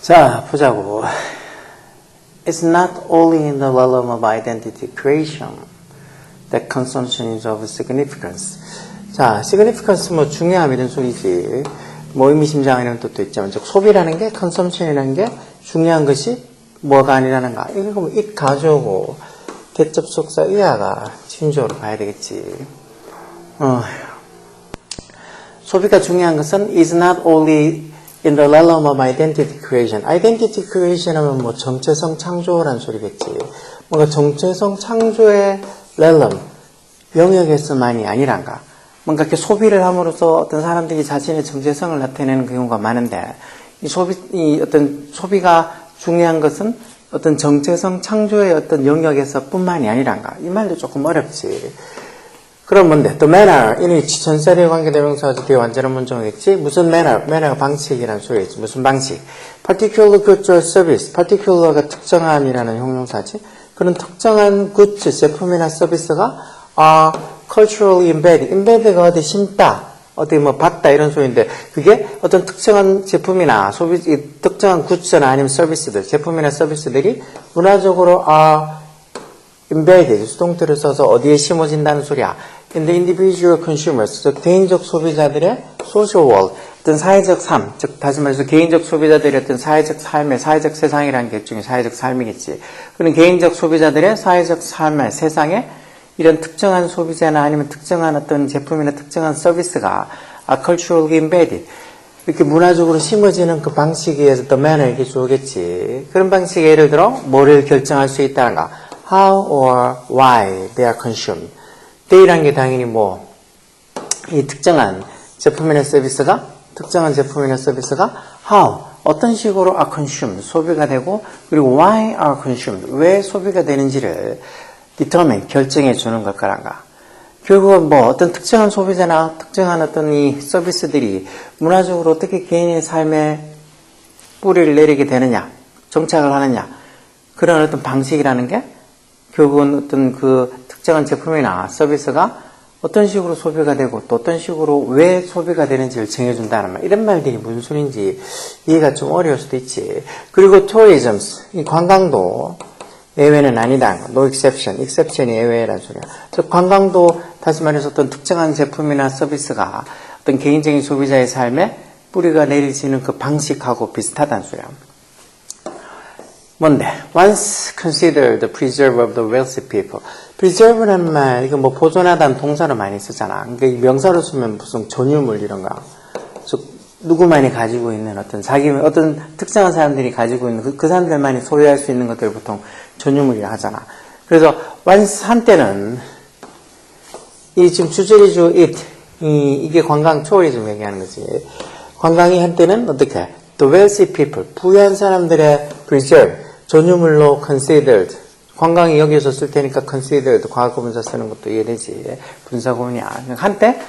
자, 보자고. It's not only in the realm of identity creation that consumption is of significance. 자, significance 뭐 중요함 이런 소리지. 뭐 의미심장이라는 뜻도 있지만, 즉 소비라는 게 consumption이라는 게 중요한 것이 뭐가 아니라는가. 이거 뭐 it 가져오고 대접속사 의아가 진조로 봐야 되겠지. 소비가 중요한 것은 is not only in the realm of identity creation. identity creation 하면 뭐 정체성 창조라는 소리겠지. 뭔가 정체성 창조의 realm, 영역에서만이 아니란가. 뭔가 이렇게 소비를 함으로써 어떤 사람들이 자신의 정체성을 나타내는 경우가 많은데, 어떤 소비가 중요한 것은 어떤 정체성 창조의 어떤 영역에서 뿐만이 아니란가. 이 말도 조금 어렵지. 그럼 뭔데? The manner, 이는 전사례 관계대명사가 뒤에 완전한 문장이겠지? 무슨 manner가 방식이라는 소리겠지. 무슨 방식? particular goods or service. particular가 특정한이라는 형용사지. 그런 특정한 goods, 제품이나 서비스가 are culturally embedded. embedded가 어디 심다, 어디 뭐 받다 이런 소리인데, 그게 어떤 특정한 제품이나 특정한 goods나 아니면 서비스들, 제품이나 서비스들이 문화적으로 are embedded, 수동태를 써서 어디에 심어진다는 소리야. In the individual consumers, 즉 개인적 소비자들의 social world, 어떤 사회적 삶, 즉 다시 말해서 개인적 소비자들의 어떤 사회적 삶의 사회적 세상이라는 게 일종의 사회적 삶이겠지. 그런 개인적 소비자들의 사회적 삶의 세상에 이런 특정한 소비자나 아니면 특정한 어떤 제품이나 특정한 서비스가 culturally embedded, 이렇게 문화적으로 심어지는 그 방식에 의해서 the manner 이렇게 주어겠지. 그런 방식에 예를 들어 뭐를 결정할 수 있다는가. How or why they are consumed. they라는 게 당연히 뭐 이 특정한 제품이나 서비스가 how, 어떤 식으로 are consumed, 소비가 되고, 그리고 why are consumed, 왜 소비가 되는지를 determine, 결정해 주는 것 거란가. 결국은 뭐 어떤 특정한 소비자나 특정한 어떤 이 서비스들이 문화적으로 어떻게 개인의 삶에 뿌리를 내리게 되느냐, 정착을 하느냐, 그런 어떤 방식이라는 게 결국은 어떤 그 특정한 제품이나 서비스가 어떤 식으로 소비가 되고 또 어떤 식으로 왜 소비가 되는지를 정해준다는 말. 이런 말들이 무슨 소리인지 이해가 좀 어려울 수도 있지. 그리고 tourism, 이 관광도 예외는 아니다. No exception. exception이 예외라는 소리야. 즉 관광도 다시 말해서 어떤 특정한 제품이나 서비스가 어떤 개인적인 소비자의 삶에 뿌리가 내리지는 그 방식하고 비슷하다는 소리야. 뭔데? Once consider the preserve of the wealthy people. preserve라는 말, 이거 뭐 보존하다는 동사로 많이 쓰잖아. 그러니까 이 명사로 쓰면 무슨 전유물 이런 거. 즉 누구만이 가지고 있는 어떤 특정한 사람들이 가지고 있는 그 사람들만이 소유할 수 있는 것들을 보통 전유물이라 하잖아. 그래서 once 한때는 이 지금 주저리주 이게 관광 tourism 얘기하는 거지. 관광이 한때는 어떻게? The wealthy people, 부유한 사람들의 preserve, 전유물로 considered. 관광이 여기서 쓸 테니까 considered, 과거분사 쓰는 것도 이해되지. 분사구문이야. 한때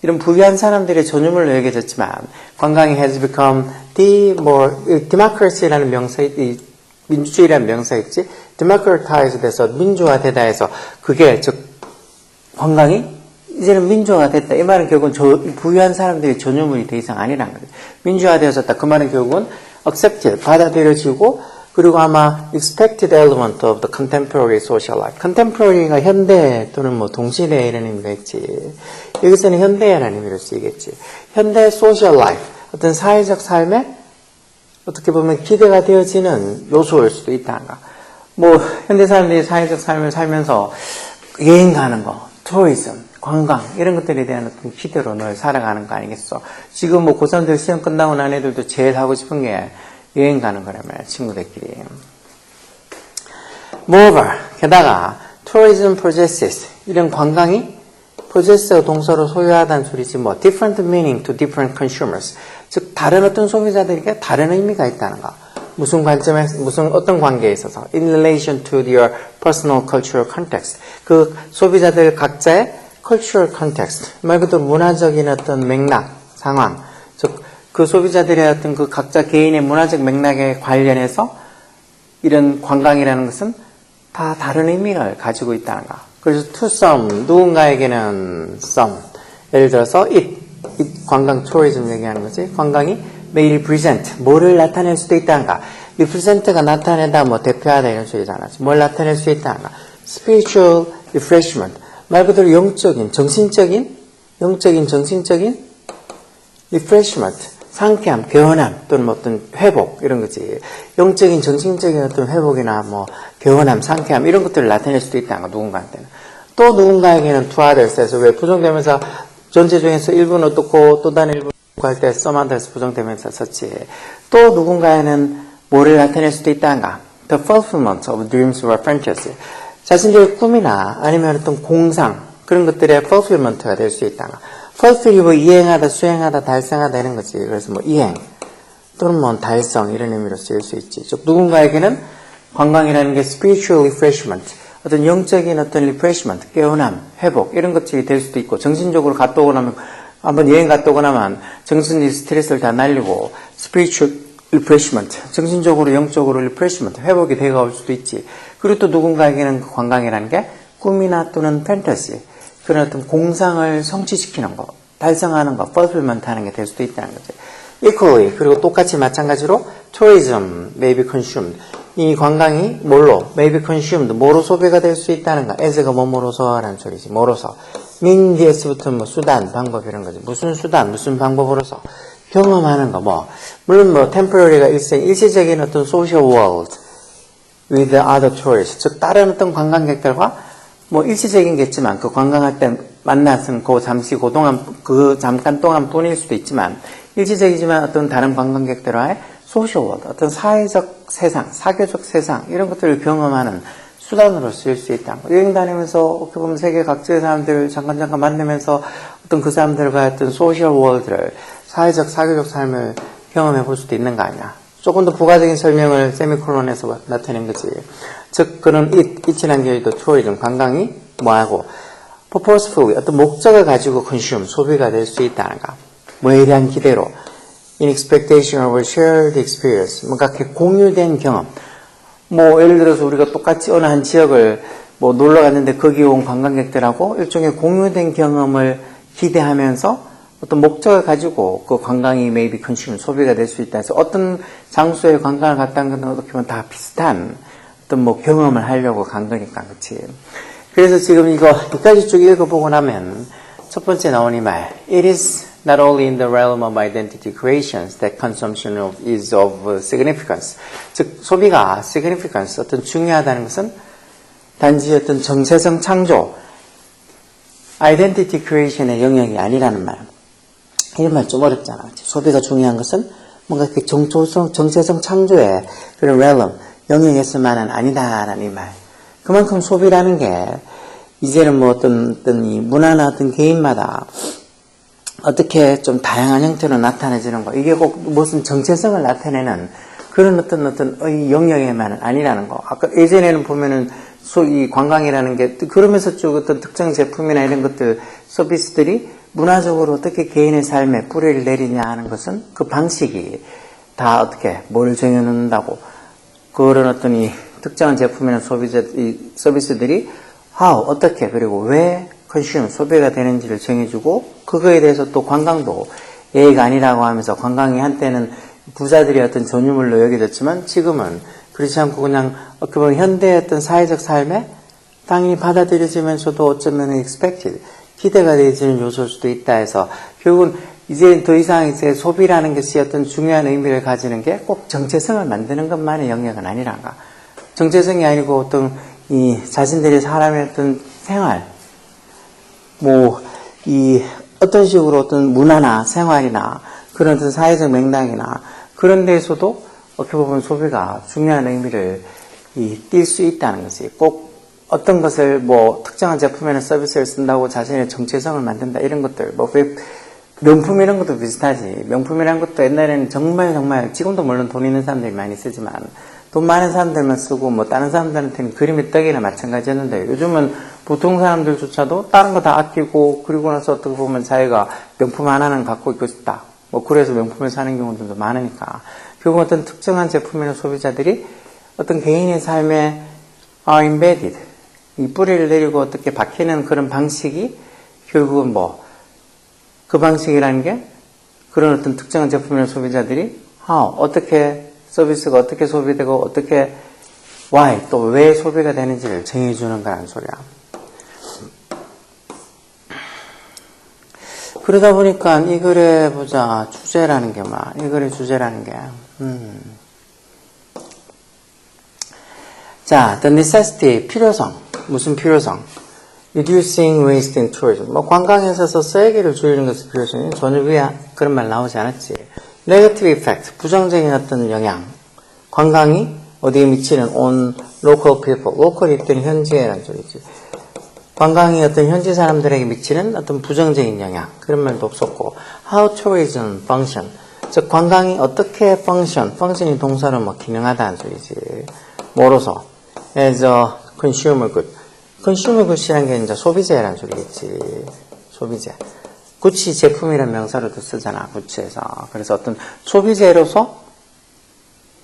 이런 부유한 사람들의 전유물로 여겨졌지만 관광이 has become democracy라는 명사, 민주주의라는 명사 있지. democratize 돼서 민주화되다 해서 그게 즉 관광이 이제는 민주화가 됐다. 이 말은 결국은 부유한 사람들의 전유물이 더 이상 아니란 거죠. 민주화되어졌다. 그 말은 결국은 accepted, 받아들여지고, 그리고 아마 expected element of the contemporary social life. contemporary가 현대 또는 뭐 동시대 이런 의미가 있지. 여기서는 현대라는 의미로 쓰이겠지. 현대 social life, 어떤 사회적 삶에 어떻게 보면 기대가 되어지는 요소일 수도 있다는가. 뭐 현대 사람들이 사회적 삶을 살면서 여행 가는 거, tourism, 관광 이런 것들에 대한 어떤 기대로 늘 살아가는 거 아니겠어. 지금 뭐 고3들 시험 끝나고 난 애들도 제일 하고 싶은 게 여행 가는 거라며, 친구들끼리. Moreover, 게다가 tourism possesses, 이런 관광이 possess 동사로 소유하다는 소리지 뭐 different meaning to different consumers, 즉 다른 어떤 소비자들에게 다른 의미가 있다는 거. 무슨 관점에서, 어떤 관계에 있어서 in relation to their personal cultural context, 그 소비자들 각자의 cultural context, 말 그대로 문화적인 어떤 맥락, 상황, 즉 그 소비자들의 어떤 그 각자 개인의 문화적 맥락에 관련해서 이런 관광이라는 것은 다 다른 의미를 가지고 있다는 거. 그래서 to some, 누군가에게는 some. 예를 들어서 it 관광 tourism 얘기하는 거지. 관광이 may represent, 뭐를 나타낼 수도 있다는가. represent가 나타내다, 뭐 대표하다 이런 소리잖아. 뭘 나타낼 수 있다는가. spiritual refreshment, 말 그대로 영적인, 정신적인 refreshment, 상쾌함, 개운함, 또는 뭐 어떤 회복, 이런 거지. 영적인, 정신적인 어떤 회복이나 뭐, 개운함, 상쾌함, 이런 것들을 나타낼 수도 있다는 거, 누군가한테는. 또 누군가에게는 to others에서 왜 부정되면서 전체 중에서 일부는 어떻고, 또 다른 일부는 어떻고 할 때 some others 부정되면서 썼지. 또 누군가에는 뭐를 나타낼 수도 있다는가. The fulfillment of dreams or fantasies. 자신들의 꿈이나 아니면 어떤 공상, 그런 것들의 fulfillment가 될 수 있다는가. fulfill이 뭐 이행하다, 수행하다, 달성하다 이런 거지. 그래서 뭐 이행 또는 뭐 달성 이런 의미로 쓰일 수 있지. 즉 누군가에게는 관광이라는 게 spiritual refreshment, 어떤 영적인 어떤 refreshment, 개운함, 회복 이런 것들이 될 수도 있고, 정신적으로 갔다 오고 나면 한번 여행 갔다 오고 나면 정신이 스트레스를 다 날리고 spiritual refreshment, 정신적으로 영적으로 refreshment, 회복이 되어 올 수도 있지. 그리고 또 누군가에게는 그 관광이라는 게 꿈이나 또는 판타지, 그런 어떤 공상을 성취시키는 거, 달성하는 거, fulfillment 하는 게 될 수도 있다는 거죠. equally, 그리고 똑같이 마찬가지로 tourism may be consumed. 이 관광이 뭘로? may be consumed. 뭐로 소비가 될 수 있다는 거. as가 뭐뭐로서라는 소리지. 뭐로서. means부터 뭐 수단, 방법 이런 거지. 무슨 수단, 무슨 방법으로서. 경험하는 거 뭐. 물론 뭐 temporary가 일시적인 어떤 social world with other tourists. 즉 다른 어떤 관광객들과 뭐 일시적인겠지만 그 관광할 때 만났은 그 잠시 그동안 그 잠깐 동안 뿐일 수도 있지만 일시적이지만 어떤 다른 관광객들과의 소셜워드, 어떤 사회적 세상, 사교적 세상 이런 것들을 경험하는 수단으로 쓰일 수 있다. 여행 다니면서 어떻게 보면 세계 각지의 사람들을 잠깐 만나면서 어떤 그 사람들과 어떤 소셜워드를 사회적 사교적 삶을 경험해 볼 수도 있는 거 아니야. 조금 더 부가적인 설명을 세미콜론에서 나타낸 거지. 즉, 그런 it이라는 게 또 tourism, 관광이 뭐하고, purposefully, 어떤 목적을 가지고 consume, 소비가 될 수 있다는가. 뭐에 대한 기대로, in expectation of a shared experience, 뭔가 이렇게 공유된 경험. 뭐, 예를 들어서 우리가 똑같이 어느 한 지역을 뭐 놀러 갔는데 거기 온 관광객들하고 일종의 공유된 경험을 기대하면서 어떤 목적을 가지고 그 관광이 maybe consume, 소비가 될 수 있다 해서 어떤 장소에 관광을 갔다는 건 어떻게 보면 다 비슷한 어떤 뭐 경험을 하려고 간 거니까, 그치? 그래서 지금 이까지 쭉 읽어보고 나면 첫 번째 나온 이 말, it is not only in the realm of identity creations that consumption is of significance. 즉, 소비가 significance, 어떤 중요하다는 것은 단지 어떤 정체성 창조, identity creation의 영역이 아니라는 말. 이런 말 좀 어렵잖아. 소비가 중요한 것은 뭔가 그 정체성 창조의 그런 realm, 영역에서만은 아니다라는 이 말. 그만큼 소비라는 게 이제는 뭐 어떤 이 문화나 어떤 개인마다 어떻게 좀 다양한 형태로 나타내지는 거. 이게 꼭 무슨 정체성을 나타내는 그런 어떤 영역에만은 아니라는 거. 아까 예전에는 보면은 이 관광이라는 게 그러면서 쭉 어떤 특정 제품이나 이런 것들 서비스들이 문화적으로 어떻게 개인의 삶에 뿌리를 내리냐 하는 것은 그 방식이 다 어떻게 뭘 정해놓는다고 그런 어떤 이 특정한 제품이나 이 서비스들이 how 어떻게 그리고 왜 consume 소비가 되는지를 정해주고 그거에 대해서 또 관광도 예의가 아니라고 하면서 관광이 한때는 부자들이 어떤 전유물로 여겨졌지만 지금은 그렇지 않고 그냥 어떻게 보면 현대의 어떤 사회적 삶에 당연히 받아들여지면서도 어쩌면 expected 기대가 되어지는 요소일 수도 있다 해서 결국은 이제 더 이상 이제 소비라는 것이 어떤 중요한 의미를 가지는 게 꼭 정체성을 만드는 것만의 영역은 아니란가. 정체성이 아니고 어떤 이 자신들의 사람의 어떤 생활, 뭐 이 어떤 식으로 어떤 문화나 생활이나 그런 어떤 사회적 맥락이나 그런 데에서도 어떻게 보면 소비가 중요한 의미를 띌 수 있다는 것이 꼭 어떤 것을 뭐 특정한 제품이나 서비스를 쓴다고 자신의 정체성을 만든다 이런 것들 뭐 명품 이런 것도 비슷하지. 명품이라는 것도 옛날에는 정말 지금도 물론 돈 있는 사람들이 많이 쓰지만 돈 많은 사람들만 쓰고 뭐 다른 사람들한테는 그림의 떡이나 마찬가지였는데 요즘은 보통 사람들조차도 다른 거 다 아끼고 그리고 나서 어떻게 보면 자기가 명품 하나는 갖고 있고 싶다. 뭐 그래서 명품을 사는 경우들도 많으니까 결국 어떤 특정한 제품이나 소비자들이 어떤 개인의 삶에 are embedded 이 뿌리를 내리고 어떻게 박히는 그런 방식이 결국은 그 방식이라는 게 그런 어떤 특정한 제품이나 소비자들이 어떻게 서비스가 어떻게 소비되고 어떻게 why 또 왜 소비가 되는지를 정해주는 거라는 소리야. 그러다 보니까 이 글에 보자 주제라는 게 뭐야? 이 글의 주제라는 게 자, the necessity 필요성 무슨 필요성? Reducing waste in tourism. 관광에서 쓰레기를 줄이는 것의 필요성이 전혀 위에 그런 말 나오지 않았지. Negative effect, 부정적인 어떤 영향. 관광이 어디에 미치는 on local people, local 있던 현지에라는 소리지. 관광이 어떤 현지 사람들에게 미치는 어떤 부정적인 영향. 그런 말도 없었고. How tourism function. 즉, 관광이 어떻게 function이 동사로 기능하다는 소리지. 뭐로서? As a consumer good. 컨슈머 굿이라는 게 이제 소비재라는 소리겠지. 소비재. 굿이 제품이라는 명사로도 쓰잖아. 굿에서. 그래서 어떤 소비재로서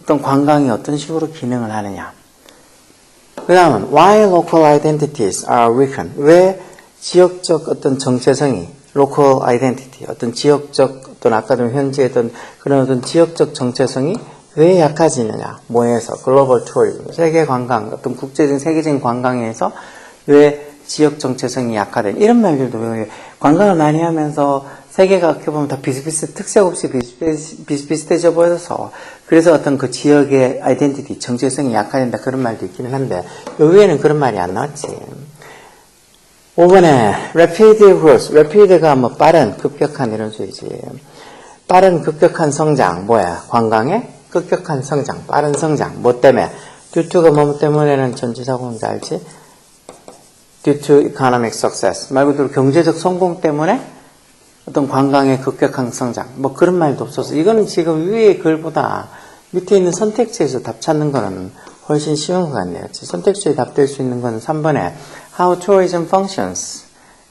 어떤 관광이 어떤 식으로 기능을 하느냐. 그 다음은 why local identities are weakened. 왜 지역적 어떤 정체성이 local identity 어떤 지역적 어떤 아까도 현지의 어떤 그런 어떤 지역적 정체성이 왜 약해지느냐. 뭐에서 글로벌 tourism 세계 관광 어떤 국제적인 세계적인 관광에서 왜 지역 정체성이 약화된 이런 말들도 왜 관광을 많이 하면서 세계가 어떻게 보면 다 특색 없이 비슷비슷해져 보여서 그래서 어떤 그 지역의 아이덴티티 정체성이 약화된다 그런 말도 있기는 한데 여기에는 그런 말이 안 나왔지. 5번에 rapid growth, rapid가 빠른 급격한 이런 소리지. 빠른 급격한 성장 뭐야? 관광의 급격한 성장, 빠른 성장 뭐 때문에? due to가 뭐 때문에는 전치사고 뭔지 알지? due to economic success. 말 그대로 경제적 성공 때문에 어떤 관광의 급격한 성장. 그런 말도 없어서. 이거는 지금 위의 글보다 밑에 있는 선택지에서 답 찾는 거는 훨씬 쉬운 것 같네요. 선택지에 답될 수 있는 건 3번에 How tourism functions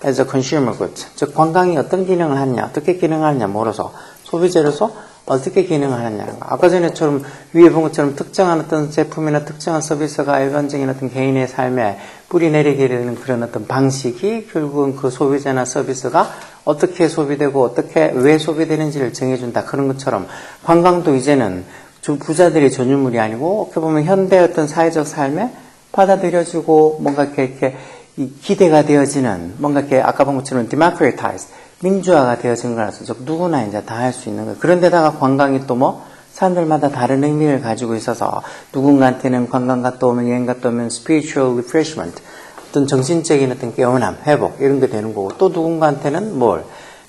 as a consumer good. 즉, 관광이 어떤 기능을 하느냐, 어떻게 기능하느냐, 뭐로서, 소비재로서 어떻게 기능을 하느냐는 거. 아까 전에처럼 위에 본 것처럼 특정한 어떤 제품이나 특정한 서비스가 일반적인 어떤 개인의 삶에 뿌리 내리게 되는 그런 어떤 방식이 결국은 그 소비자나 서비스가 어떻게 소비되고 어떻게 왜 소비되는지를 정해준다. 그런 것처럼 관광도 이제는 부자들의 전유물이 아니고 어떻게 보면 현대 어떤 사회적 삶에 받아들여지고 뭔가 이렇게 기대가 되어지는 뭔가 이렇게 아까 본 것처럼 democratized 민주화가 되어진 거라서 즉 누구나 이제 다 할 수 있는 거예요. 그런데다가 관광이 또 사람들마다 다른 의미를 가지고 있어서 누군가한테는 관광 갔다 오면 여행 갔다 오면 spiritual refreshment 어떤 정신적인 어떤 깨어남, 회복 이런 게 되는 거고 또 누군가한테는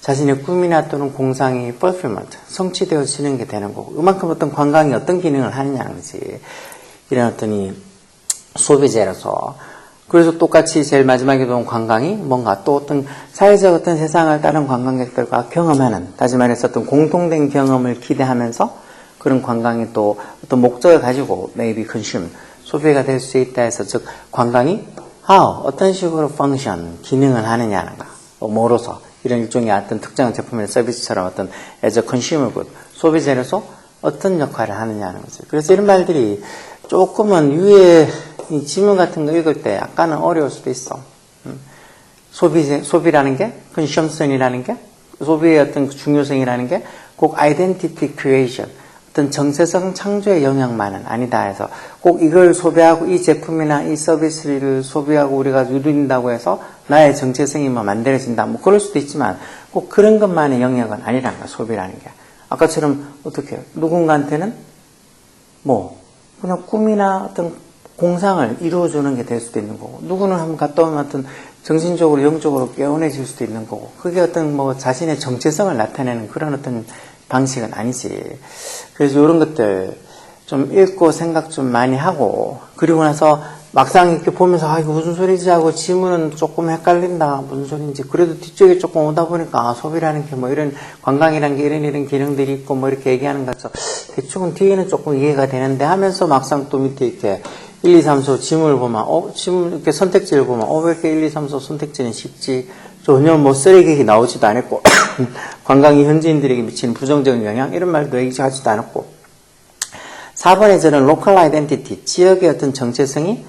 자신의 꿈이나 또는 공상이 fulfillment 성취되어지는 게 되는 거고 그만큼 어떤 관광이 어떤 기능을 하느냐는 거지. 이런 어떤 이 소비재로서 그래서 똑같이 제일 마지막에 본 관광이 뭔가 또 어떤 사회적 어떤 세상을 다른 관광객들과 경험하는, 다시 말해서 어떤 공통된 경험을 기대하면서 그런 관광이 또 어떤 목적을 가지고 maybe consume, 소비가 될 수 있다 해서 즉 관광이 how, 어떤 식으로 function, 기능을 하느냐는 거. 뭐로서 이런 일종의 어떤 특정한 제품이나 서비스처럼 어떤 as a consumer good, 소비재로서 어떤 역할을 하느냐는 거죠. 그래서 이런 말들이 조금은 위에 이 지문 같은 거 읽을 때 약간은 어려울 수도 있어. 소비라는 게, consumption이라는 게, 소비의 어떤 중요성이라는 게 꼭 identity creation, 어떤 정체성 창조의 영역만은 아니다 해서 꼭 이걸 소비하고 이 제품이나 이 서비스를 소비하고 우리가 누린다고 해서 나의 정체성이 만들어진다. 그럴 수도 있지만 꼭 그런 것만의 영역은 아니란 거야, 소비라는 게. 아까처럼 어떻게 누군가한테는 그냥 꿈이나 어떤 공상을 이루어주는 게 될 수도 있는 거고 누구는 한번 갔다 오면 어떤 정신적으로 영적으로 깨어내질 수도 있는 거고 그게 어떤 자신의 정체성을 나타내는 그런 어떤 방식은 아니지. 그래서 이런 것들 좀 읽고 생각 좀 많이 하고 그리고 나서 막상 이렇게 보면서 이거 무슨 소리지 하고 지문은 조금 헷갈린다 무슨 소리인지 그래도 뒤쪽에 조금 오다 보니까 소비라는 게 이런 관광이라는 게 이런 기능들이 있고 이렇게 얘기하는 것 같아서 대충은 뒤에는 조금 이해가 되는데 하면서 막상 또 밑에 이렇게 1, 2, 3, 4 지문을 보면 지문 이렇게 선택지를 보면 왜 이렇게 1, 2, 3, 4 선택지는 쉽지 전혀 쓰레기 나오지도 않았고 관광이 현지인들에게 미치는 부정적인 영향 이런 말도 얘기하지도 않았고 4번에 저는 local identity 지역의 어떤 정체성이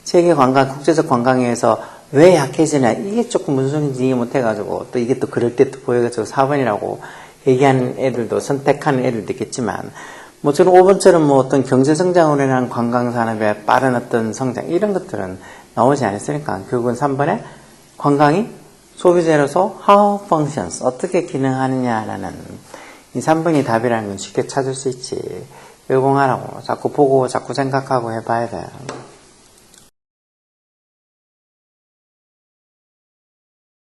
세계 관광, 국제적 관광에서 왜 약해지냐, 이게 조금 무슨 소리인지 이해 못해가지고, 또 이게 또 그럴 때 또 보여가지고 4번이라고 얘기하는 애들도, 선택하는 애들도 있겠지만, 저는 5번처럼 어떤 경제성장으로 인한 관광산업의 빠른 어떤 성장, 이런 것들은 나오지 않았으니까, 결국은 3번에 관광이 소비재로서 how functions, 어떻게 기능하느냐라는 이 3번이 답이라는 건 쉽게 찾을 수 있지. 외공하라고 자꾸 보고 자꾸 생각하고 해봐야 돼.